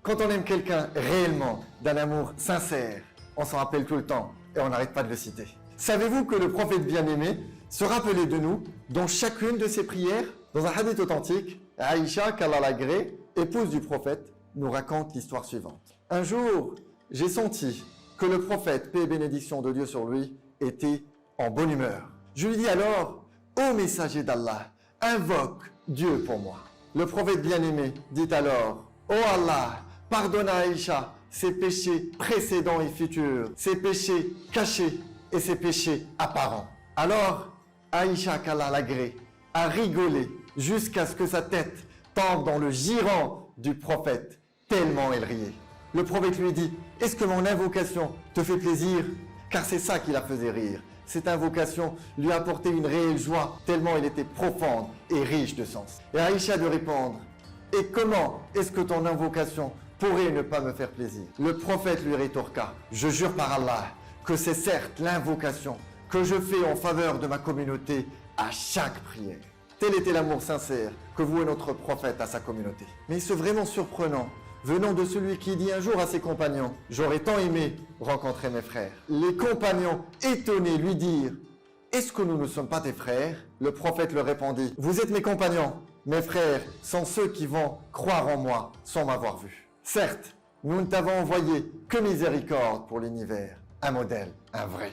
Quand on aime quelqu'un réellement, d'un amour sincère, on s'en rappelle tout le temps et on n'arrête pas de le citer. Savez-vous que le prophète bien-aimé se rappelait de nous dans chacune de ses prières? Dans un hadith authentique, Aïcha, qu'Allah l'agrée, épouse du prophète, nous raconte l'histoire suivante. Un jour, j'ai senti que le prophète, paix et bénédiction de Dieu sur lui, était en bonne humeur. Je lui dis alors, ô messager d'Allah, invoque Dieu pour moi. Le prophète bien-aimé dit alors, ô Allah, pardonne à Aïcha ses péchés précédents et futurs, ses péchés cachés et ses péchés apparents. Alors, Aïcha, qu'Allah l'agrée, a rigolé jusqu'à ce que sa tête tombe dans le giron du prophète, tellement elle riait. Le prophète lui dit, est-ce que mon invocation te fait plaisir? Car c'est ça qui la faisait rire. Cette invocation lui apportait une réelle joie, tellement elle était profonde et riche de sens. Et Aïcha de répondre, et comment est-ce que ton invocation pourrait ne pas me faire plaisir? Le prophète lui rétorqua, je jure par Allah que c'est certes l'invocation que je fais en faveur de ma communauté à chaque prière. Tel était l'amour sincère que vouait notre prophète à sa communauté. Mais c'est vraiment surprenant, venant de celui qui dit un jour à ses compagnons, « J'aurais tant aimé rencontrer mes frères. » Les compagnons, étonnés, lui dirent, « Est-ce que nous ne sommes pas tes frères ?» Le prophète leur répondit, « Vous êtes mes compagnons. Mes frères sont ceux qui vont croire en moi sans m'avoir vu. Certes, nous ne t'avons envoyé que miséricorde pour l'univers, un modèle, un vrai. »